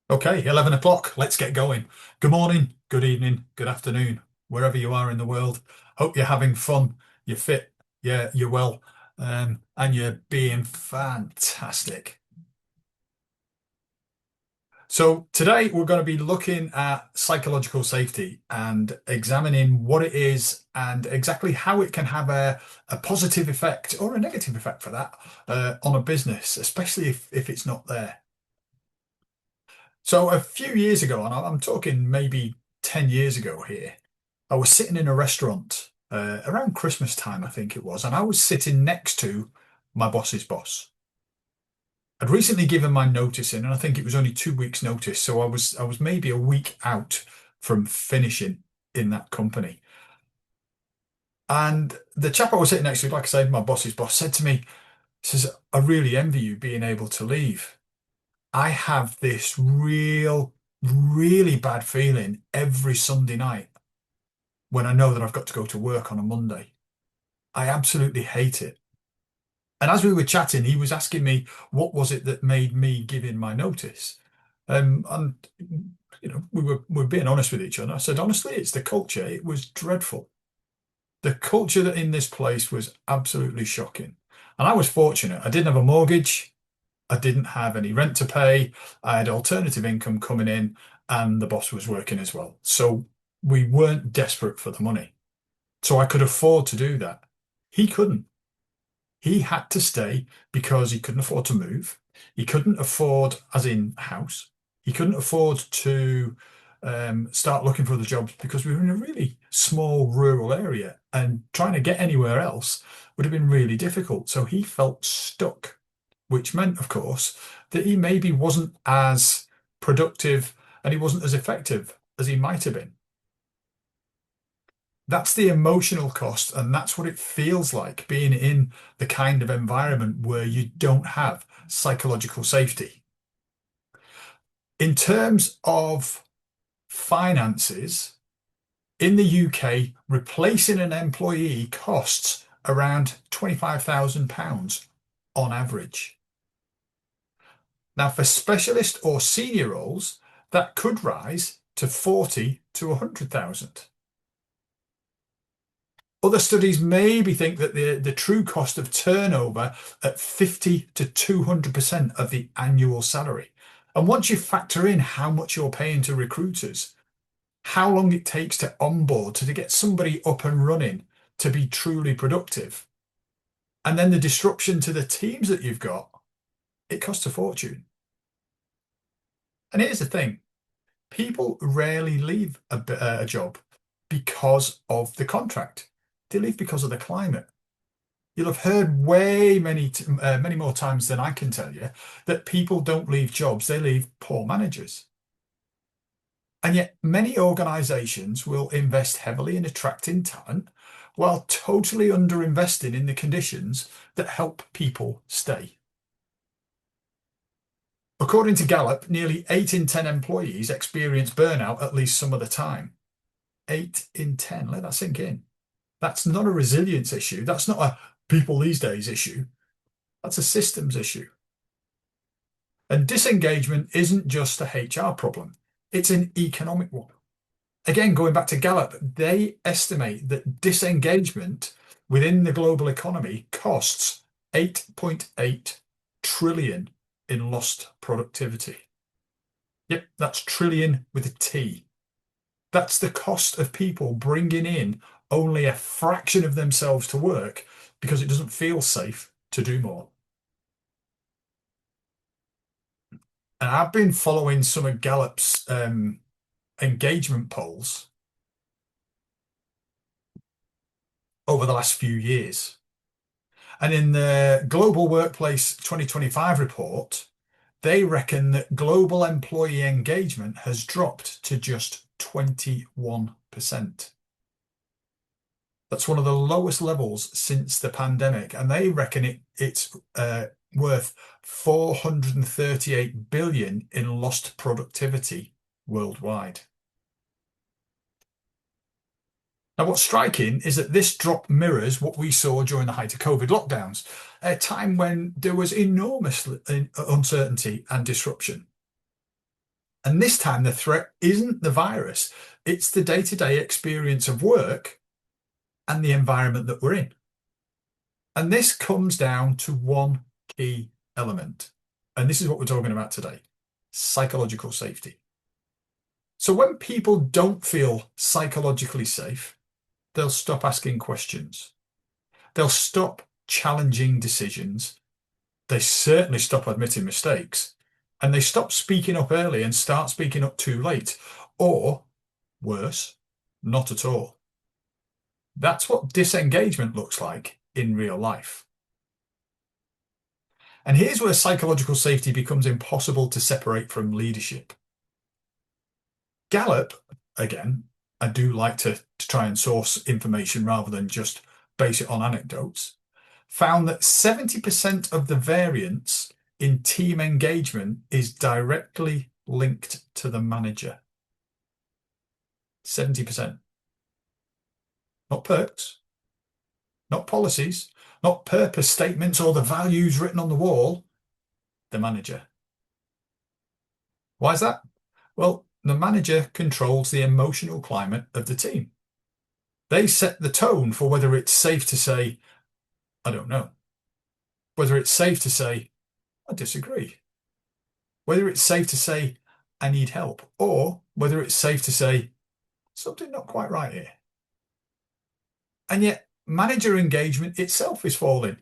Okay, 11 o'clock. Let's get going. Good morning, good evening, good afternoon, wherever you are in the world. Hope you're having fun, you're fit, you're well, and you're being fantastic. So today we're going to be looking at psychological safety and examining what it is and exactly how it can have a positive effect or a negative effect for that on a business, especially if it's not there. So a few years ago, and I'm talking maybe 10 years ago here, I was sitting in a restaurant around Christmas time, I think it was, and I was sitting next to my boss's boss. I'd recently given my notice in, and I think it was only 2 weeks' notice, so I was maybe a week out from finishing in that company. And the chap I was sitting next to, like I said, my boss's boss, said to me, says, "I really envy you being able to leave. I have this really bad feeling every Sunday night when I know that I've got to go to work on a Monday. I absolutely hate it." And as we were chatting, he was asking me what was it that made me give in my notice. And we were being honest with each other. I said, honestly, it's the culture. It was dreadful. The culture that in this place was absolutely shocking. And I was fortunate. I didn't have a mortgage. I didn't have any rent to pay. I had alternative income coming in, and the boss was working as well. So we weren't desperate for the money. So I could afford to do that. He couldn't. He had to stay because he couldn't afford to move. He couldn't afford, as in house. He couldn't afford to start looking for other jobs because we were in a really small rural area, and trying to get anywhere else would have been really difficult. So he felt stuck, which meant, of course, that he maybe wasn't as productive and he wasn't as effective as he might have been. That's the emotional cost, and that's what it feels like being in the kind of environment where you don't have psychological safety. In terms of finances, in the UK, replacing an employee costs around £25,000 on average. Now, for specialist or senior roles, that could rise to 40 to 100,000. Other studies maybe think that the true cost of turnover at 50 to 200% of the annual salary. And once you factor in how much you're paying to recruiters, how long it takes to onboard, to get somebody up and running to be truly productive, and then the disruption to the teams that you've got, it costs a fortune. And here's the thing, people rarely leave a job because of the contract. They leave because of the climate. You'll have heard way many more times than I can tell you that people don't leave jobs, they leave poor managers. And yet many organizations will invest heavily in attracting talent while totally underinvesting in the conditions that help people stay. According to Gallup, nearly 8 in 10 employees experience burnout at least some of the time. 8 in 10, let that sink in. That's not a resilience issue. That's not a people these days issue. That's a systems issue. And disengagement isn't just a HR problem, it's an economic one. Again, going back to Gallup, they estimate that disengagement within the global economy costs 8.8 trillion in lost productivity. Yep, that's trillion with a T. That's the cost of people bringing in only a fraction of themselves to work because it doesn't feel safe to do more. And I've been following some of Gallup's engagement polls over the last few years. And in the Global Workplace 2025 report, they reckon that global employee engagement has dropped to just 21%. That's one of the lowest levels since the pandemic, and they reckon it's worth 438 billion in lost productivity worldwide. Now, what's striking is that this drop mirrors what we saw during the height of COVID lockdowns, a time when there was enormous uncertainty and disruption. And this time, the threat isn't the virus, it's the day-to-day experience of work and the environment that we're in. And this comes down to one key element. And this is what we're talking about today: psychological safety. So when people don't feel psychologically safe, they'll stop asking questions. They'll stop challenging decisions. They certainly stop admitting mistakes. And they stop speaking up early and start speaking up too late. Or, worse, not at all. That's what disengagement looks like in real life. And here's where psychological safety becomes impossible to separate from leadership. Gallup, again, I do like to try and source information rather than just base it on anecdotes, found that 70% of the variance in team engagement is directly linked to the manager. 70%. Not perks, not policies, not purpose statements or the values written on the wall, the manager. Why is that? Well, the manager controls the emotional climate of the team. They set the tone for whether it's safe to say, I don't know. Whether it's safe to say, I disagree. Whether it's safe to say, I need help. Or whether it's safe to say, something not quite right here. And yet, manager engagement itself is falling.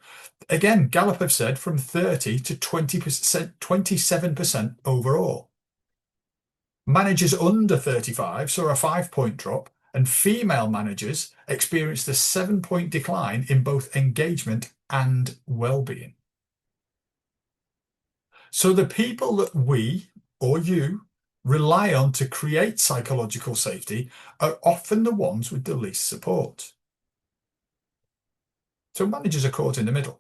Again, Gallup have said from 30 to 20%, 27% overall. Managers under 35 saw a 5-point drop, and female managers experienced a 7-point decline in both engagement and well-being. So the people that we, or you, rely on to create psychological safety are often the ones with the least support. So managers are caught in the middle,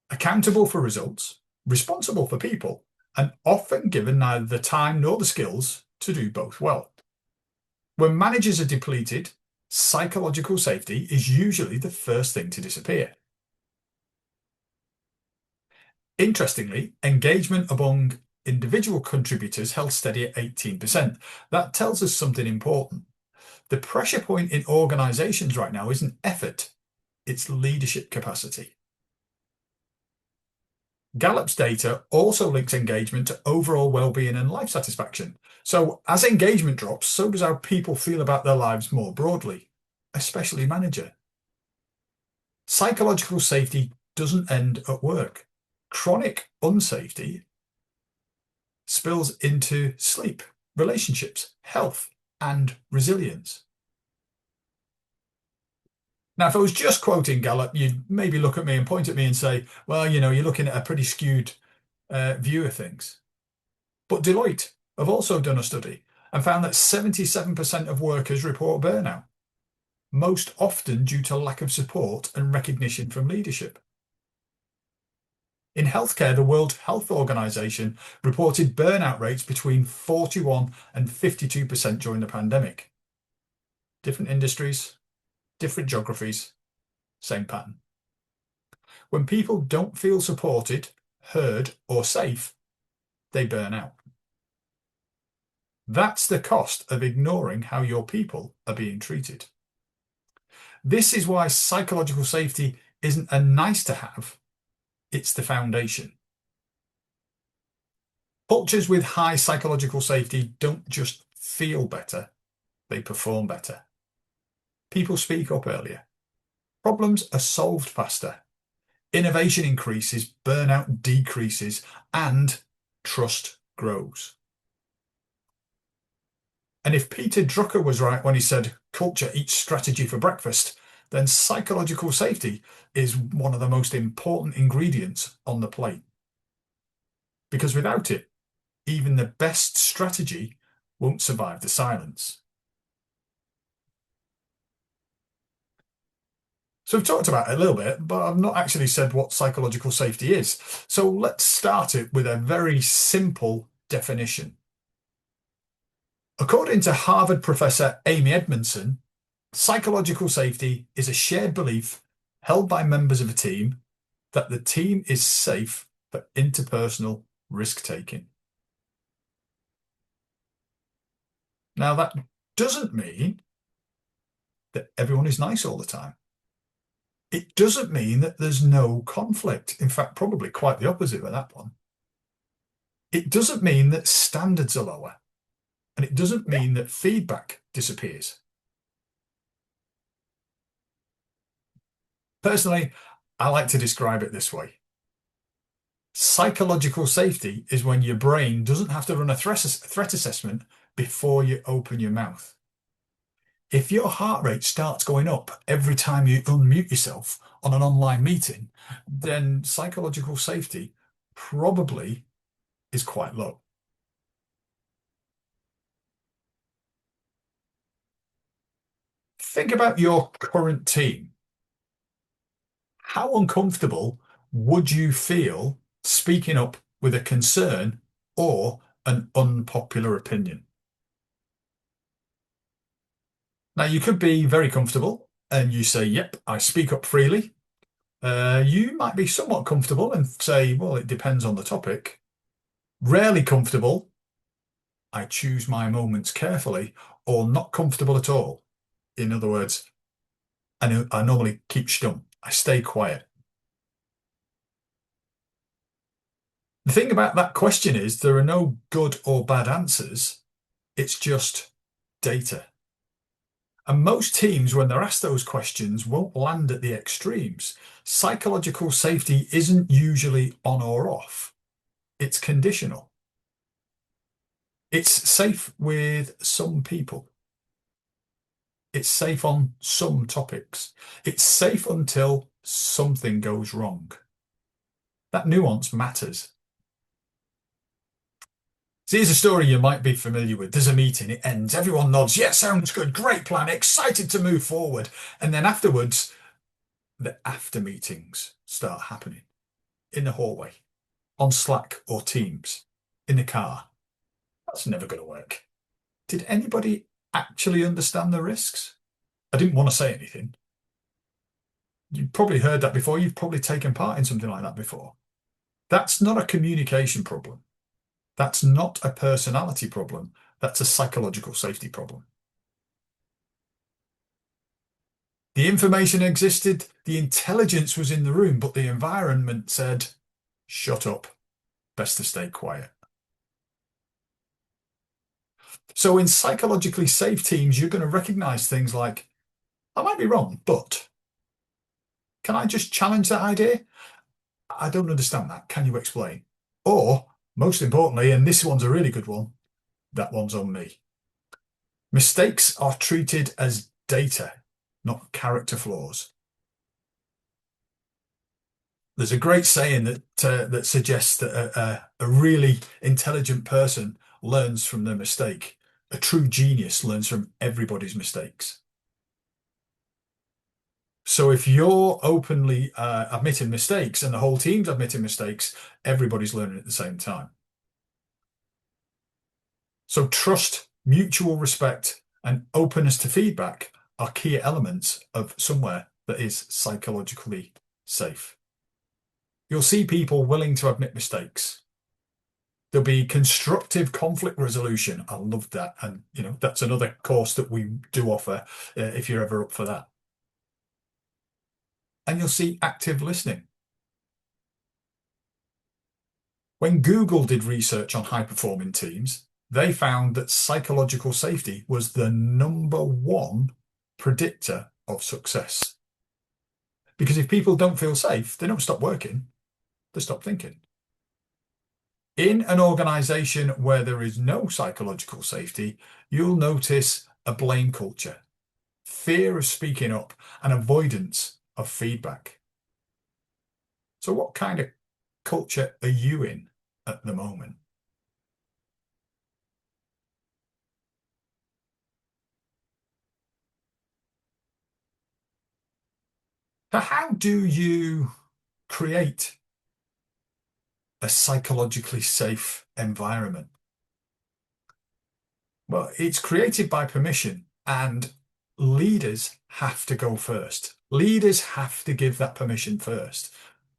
accountable for results, responsible for people, and often given neither the time nor the skills to do both well. When managers are depleted, psychological safety is usually the first thing to disappear. Interestingly, engagement among individual contributors held steady at 18%. That tells us something important. The pressure point in organizations right now isn't effort, it's leadership capacity. Gallup's data also links engagement to overall well-being and life satisfaction. So as engagement drops, so does how people feel about their lives more broadly, especially manager. Psychological safety doesn't end at work. Chronic unsafety spills into sleep, relationships, health, and resilience. Now, if I was just quoting Gallup, you'd maybe look at me and point at me and say, well, you know, you're looking at a pretty skewed view of things. But Deloitte have also done a study and found that 77% of workers report burnout, most often due to lack of support and recognition from leadership. In healthcare, the World Health Organization reported burnout rates between 41 and 52% during the pandemic. Different industries, different geographies, same pattern. When people don't feel supported, heard, or safe, they burn out. That's the cost of ignoring how your people are being treated. This is why psychological safety isn't a nice to have, it's the foundation. Cultures with high psychological safety don't just feel better, they perform better. People speak up earlier. Problems are solved faster. Innovation increases, burnout decreases, and trust grows. And if Peter Drucker was right when he said, culture eats strategy for breakfast, then psychological safety is one of the most important ingredients on the plate. Because without it, even the best strategy won't survive the silence. So we've talked about it a little bit, but I've not actually said what psychological safety is. So let's start it with a very simple definition. According to Harvard professor Amy Edmondson, psychological safety is a shared belief held by members of a team that the team is safe for interpersonal risk-taking. Now, that doesn't mean that everyone is nice all the time. It doesn't mean that there's no conflict. In fact, probably quite the opposite with that one. It doesn't mean that standards are lower, and it doesn't mean that feedback disappears. Personally, I like to describe it this way. Psychological safety is when your brain doesn't have to run a threat assessment before you open your mouth. If your heart rate starts going up every time you unmute yourself on an online meeting, then psychological safety probably is quite low. Think about your current team. How uncomfortable would you feel speaking up with a concern or an unpopular opinion? Now, you could be very comfortable and you say, yep, I speak up freely. You might be somewhat comfortable and say, well, it depends on the topic. Rarely comfortable, I choose my moments carefully, or not comfortable at all. In other words, I normally keep stum. I stay quiet. The thing about that question is there are no good or bad answers. It's just data. And most teams, when they're asked those questions, won't land at the extremes. Psychological safety isn't usually on or off. It's conditional. It's safe with some people. It's safe on some topics. It's safe until something goes wrong. That nuance matters. So here's a story you might be familiar with. There's a meeting, it ends, everyone nods, yeah, sounds good, great plan, excited to move forward. And then afterwards, the after meetings start happening in the hallway, on Slack or Teams, in the car. That's never going to work. Did anybody actually understand the risks? I didn't want to say anything. You've probably heard that before. You've probably taken part in something like that before. That's not a communication problem. That's not a personality problem. That's a psychological safety problem. The information existed, the intelligence was in the room, but the environment said, shut up, best to stay quiet. So in psychologically safe teams, you're going to recognize things like, I might be wrong, but can I just challenge that idea? I don't understand that. Can you explain? Or, most importantly, and this one's a really good one, that one's on me. Mistakes are treated as data, not character flaws. There's a great saying that suggests that a really intelligent person learns from their mistake. A true genius learns from everybody's mistakes. So if you're openly admitting mistakes and the whole team's admitting mistakes, everybody's learning at the same time. So trust, mutual respect, and openness to feedback are key elements of somewhere that is psychologically safe. You'll see people willing to admit mistakes. There'll be constructive conflict resolution. I love that. And, that's another course that we do offer if you're ever up for that. And you'll see active listening. When Google did research on high-performing teams, they found that psychological safety was the #1 predictor of success. Because if people don't feel safe, they don't stop working, they stop thinking. In an organization where there is no psychological safety, you'll notice a blame culture, fear of speaking up, and avoidance of feedback. So what kind of culture are you in at the moment? So how do you create a psychologically safe environment? Well, it's created by permission, and leaders have to go first. Leaders have to give that permission first.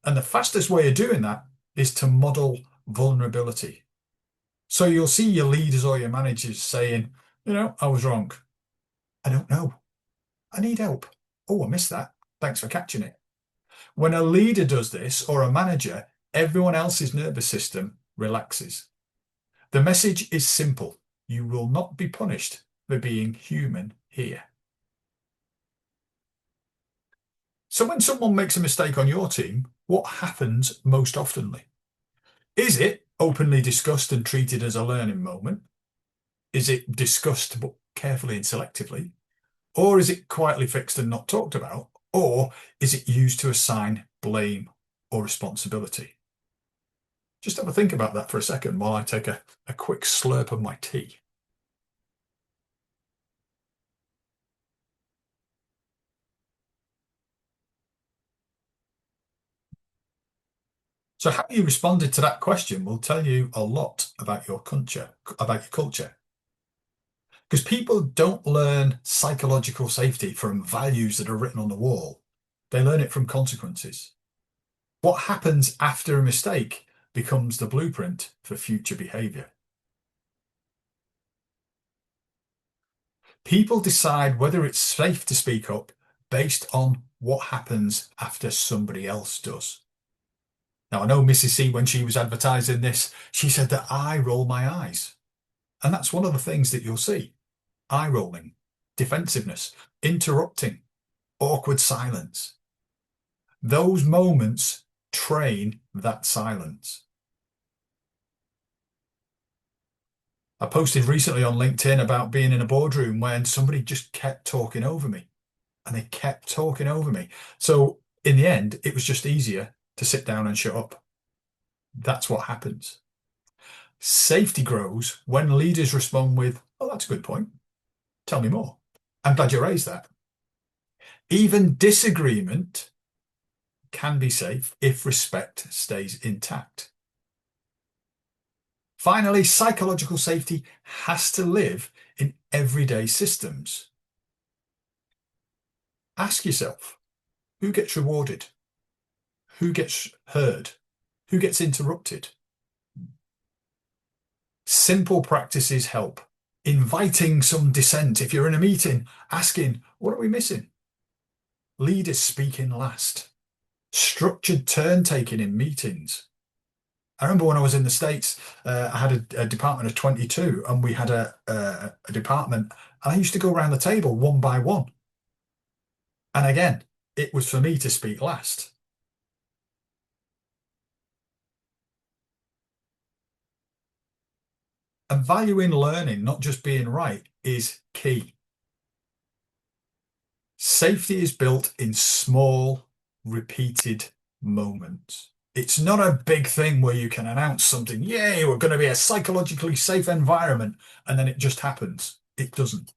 And the fastest way of doing that is to model vulnerability. So you'll see your leaders or your managers saying, I was wrong. I don't know. I need help. Oh, I missed that. Thanks for catching it. When a leader does this or a manager, everyone else's nervous system relaxes. The message is simple. You will not be punished for being human here. So when someone makes a mistake on your team, what happens most oftenly? Is it openly discussed and treated as a learning moment? Is it discussed but carefully and selectively? Or is it quietly fixed and not talked about? Or is it used to assign blame or responsibility? Just have a think about that for a second while I take a quick slurp of my tea. So how you responded to that question will tell you a lot about your culture. Because people don't learn psychological safety from values that are written on the wall. They learn it from consequences. What happens after a mistake becomes the blueprint for future behavior. People decide whether it's safe to speak up based on what happens after somebody else does. Now, I know Mrs. C, when she was advertising this, she said that I roll my eyes. And that's one of the things that you'll see. Eye rolling, defensiveness, interrupting, awkward silence. Those moments train that silence. I posted recently on LinkedIn about being in a boardroom when somebody just kept talking over me and they kept talking over me. So in the end, it was just easier to sit down and shut up. That's what happens. Safety grows when leaders respond with, "Oh, that's a good point. Tell me more. I'm glad you raised that." Even disagreement can be safe if respect stays intact. Finally, psychological safety has to live in everyday systems. Ask yourself, who gets rewarded? Who gets heard? Who gets interrupted? Simple practices help. Inviting some dissent. If you're in a meeting, asking, what are we missing? Leaders speaking last. Structured turn taking in meetings. I remember when I was in the States, I had a department of 22 and we had a department, and I used to go around the table one by one. And again, it was for me to speak last. And valuing learning, not just being right, is key. Safety is built in small, repeated moments. It's not a big thing where you can announce something, yay, we're going to be a psychologically safe environment, and then it just happens. It doesn't.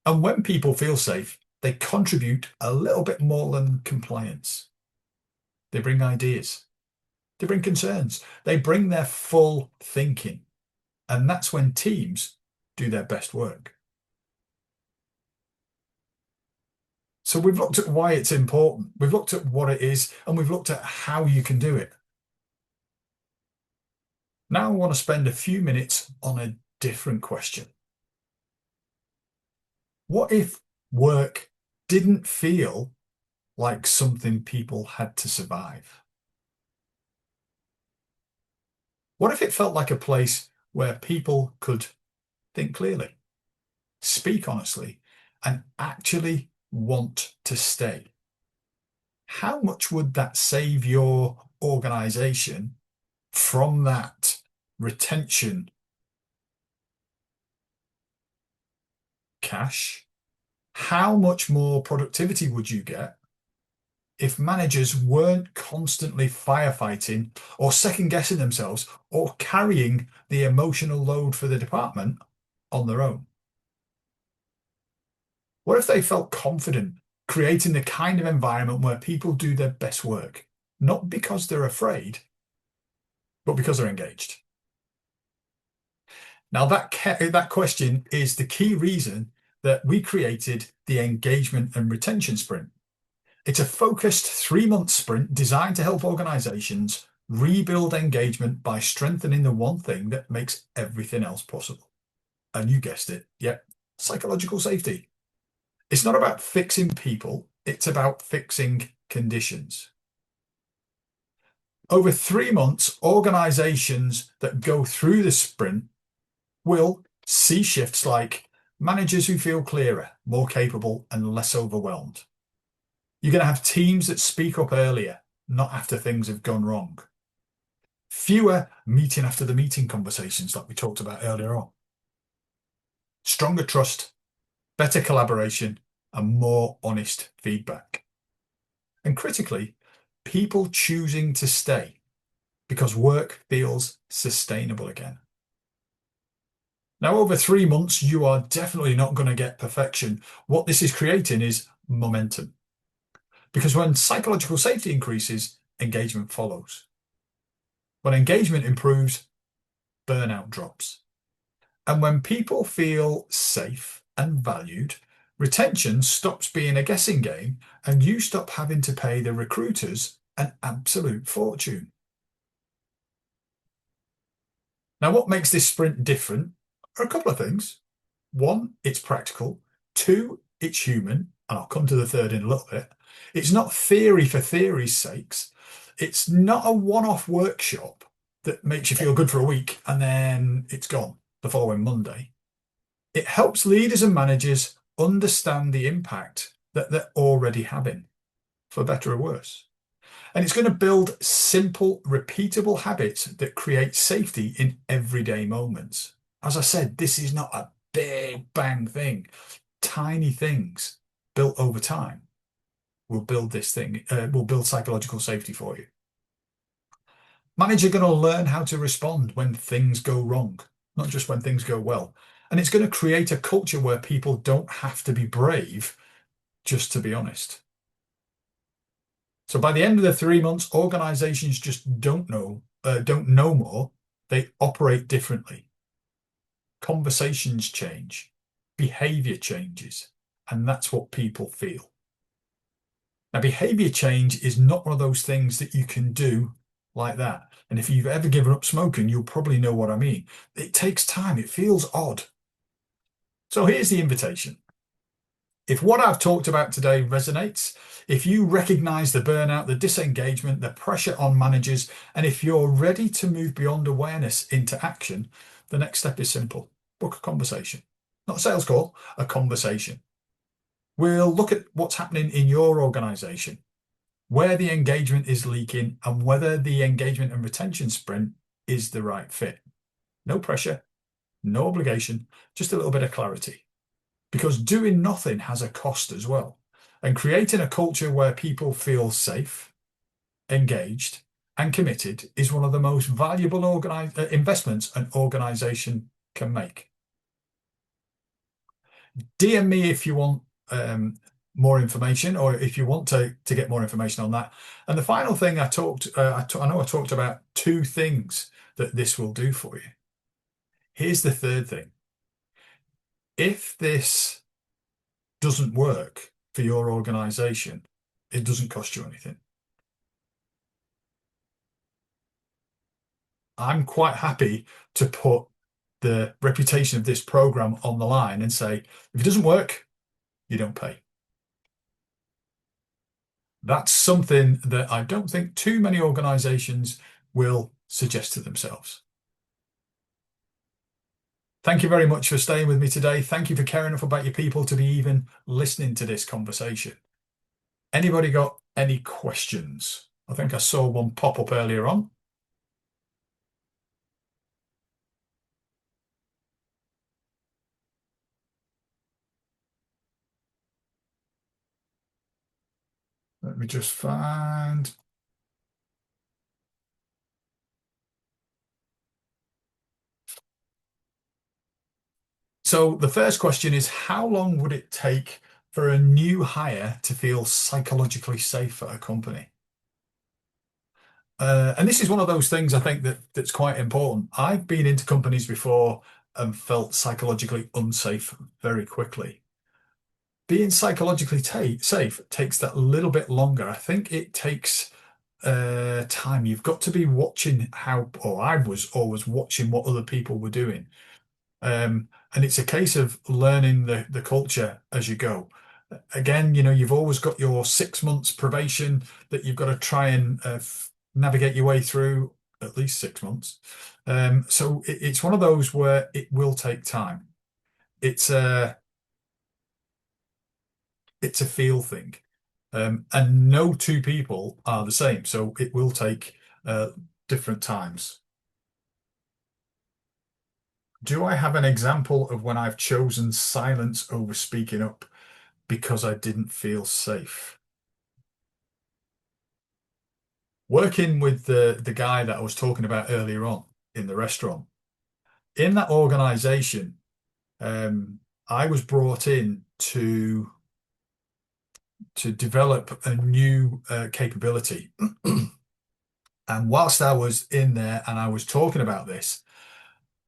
And when people feel safe, they contribute a little bit more than compliance. They bring ideas. They bring concerns. They bring their full thinking. And that's when teams do their best work. So we've looked at why it's important. We've looked at what it is, and we've looked at how you can do it. Now I want to spend a few minutes on a different question. What if work didn't feel like something people had to survive? What if it felt like a place where people could think clearly, speak honestly, and actually want to stay? How much would that save your organization from that retention cash? How much more productivity would you get if managers weren't constantly firefighting or second guessing themselves or carrying the emotional load for the department on their own? What if they felt confident creating the kind of environment where people do their best work, not because they're afraid, but because they're engaged? Now, that question is the key reason that we created the engagement and retention sprint. It's a focused 3-month sprint designed to help organizations rebuild engagement by strengthening the one thing that makes everything else possible: And you guessed it, yep, psychological safety. It's not about fixing people, it's about fixing conditions. Over 3 months, organizations that go through the sprint will see shifts like managers who feel clearer, more capable, and less overwhelmed. You're going to have teams that speak up earlier, not after things have gone wrong. Fewer meeting after the meeting conversations like we talked about earlier on. Stronger trust, better collaboration, and more honest feedback. And critically, people choosing to stay because work feels sustainable again. Now, over 3 months, you are definitely not going to get perfection. What this is creating is momentum. Because when psychological safety increases, engagement follows. When engagement improves, burnout drops. And when people feel safe and valued, retention stops being a guessing game and you stop having to pay the recruiters an absolute fortune. Now, what makes this sprint different are a couple of things. One, it's practical. Two, it's human. And I'll come to the third in a little bit. It's not theory for theory's sakes. It's not a one-off workshop that makes you feel good for a week and then it's gone the following Monday. It helps leaders and managers understand the impact that they're already having, for better or worse. And it's going to build simple, repeatable habits that create safety in everyday moments. As I said, this is not a big bang thing. Tiny things built over time will build will build psychological safety for you. Managers are going to learn how to respond when things go wrong, not just when things go well. And it's going to create a culture where people don't have to be brave just to be honest. So by the end of the 3 months, organizations just don't know more. They operate differently. Conversations change, behavior changes, and that's what people feel. Now, behavior change is not one of those things that you can do like that. And if you've ever given up smoking, you'll probably know what I mean. It takes time. It feels odd. So here's the invitation. If what I've talked about today resonates, if you recognize the burnout, the disengagement, the pressure on managers, and if you're ready to move beyond awareness into action, the next step is simple. Book a conversation. Not a sales call, a conversation. We'll look at what's happening in your organization, where the engagement is leaking, and whether the engagement and retention sprint is the right fit. No pressure, no obligation, just a little bit of clarity. Because doing nothing has a cost as well. And creating a culture where people feel safe, engaged, and committed is one of the most valuable investments an organization can make. DM me if you want more information, or if you want to get more information on that. And the final thing I know I talked about two things that this will do for you. Here's the third thing. If this doesn't work for your organization, it doesn't cost you anything. I'm quite happy to put the reputation of this program on the line and say, if it doesn't work, you don't pay. That's something that I don't think too many organizations will suggest to themselves. Thank you very much for staying with me today. Thank you for caring enough about your people to be even listening to this conversation. Anybody got any questions? I think I saw one pop up earlier on. Let me just find. So the first question is, how long would it take for a new hire to feel psychologically safe at a company? And this is one of those things I think that's quite important. I've been into companies before and felt psychologically unsafe very quickly. Being psychologically safe takes that little bit longer. I think it takes time. You've got to be watching or I was always watching what other people were doing. And it's a case of learning the culture as you go. Again, you've always got your 6 months probation that you've got to try and navigate your way through, at least 6 months. So it's one of those where it will take time. It's a it's a feel thing. And no two people are the same, so it will take uh, different times. Do I have an example of when I've chosen silence over speaking up because I didn't feel safe? Working with the guy that I was talking about earlier on in the restaurant, in that organization, I was brought in to develop a new capability. And whilst I was in there and I was talking about this,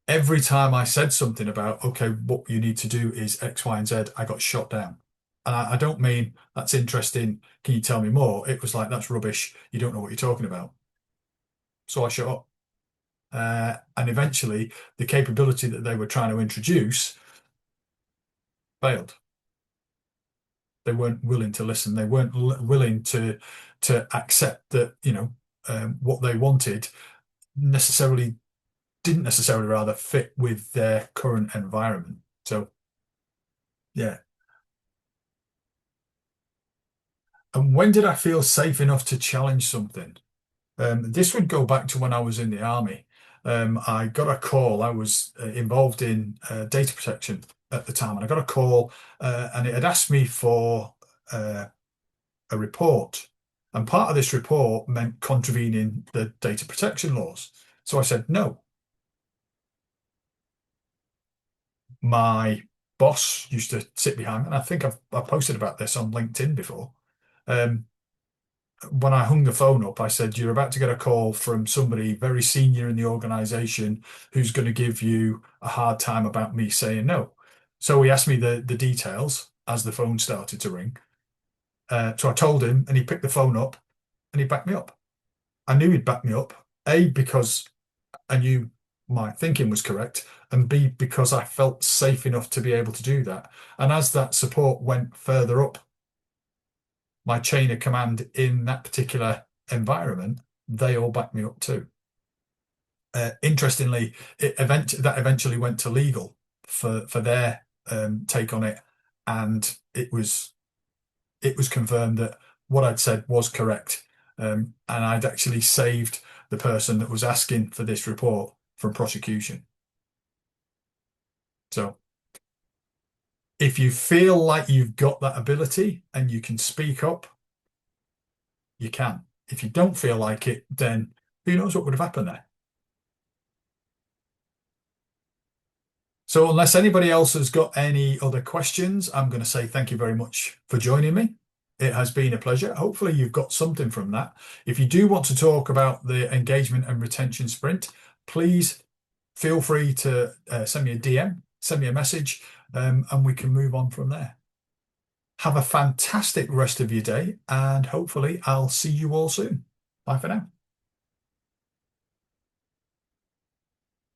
every time I said something about, okay, what you need to do is X, Y, and Z, I got shot down. And I don't mean that's interesting. Can you tell me more? It was like, that's rubbish. You don't know what you're talking about. So I shut up. And eventually, the capability that they were trying to introduce failed. They weren't willing to listen. They weren't willing to accept that, what they wanted necessarily didn't necessarily rather fit with their current environment. So yeah. And when did I feel safe enough to challenge something? This would go back to when I was in the army. I got a call. I was involved in data protection at the time, and I got a call, and it had asked me for uh, a report. And part of this report meant contravening the data protection laws. So I said no. My boss used to sit behind me, and I think I posted about this on LinkedIn before. Um, when I hung the phone up, I said, "You're about to get a call from somebody very senior in the organization who's going to give you a hard time about me saying no." So he asked me the details as the phone started to ring. So I told him, and he picked the phone up and he backed me up. I knew he'd back me up, A, because I knew my thinking was correct, and B, because I felt safe enough to be able to do that. And as that support went further up my chain of command in that particular environment, they all backed me up too. Interestingly, that eventually went to legal for their take on it, and it was confirmed that what I'd said was correct, and I'd actually saved the person that was asking for this report from prosecution. So if you feel like you've got that ability and you can speak up, you can. If you don't feel like it, then who knows what would have happened there? So unless anybody else has got any other questions, I'm going to say thank you very much for joining me. It has been a pleasure. Hopefully you've got something from that. If you do want to talk about the engagement and retention sprint, please feel free to send me a DM, send me a message, and we can move on from there. Have a fantastic rest of your day, and hopefully I'll see you all soon. Bye for now.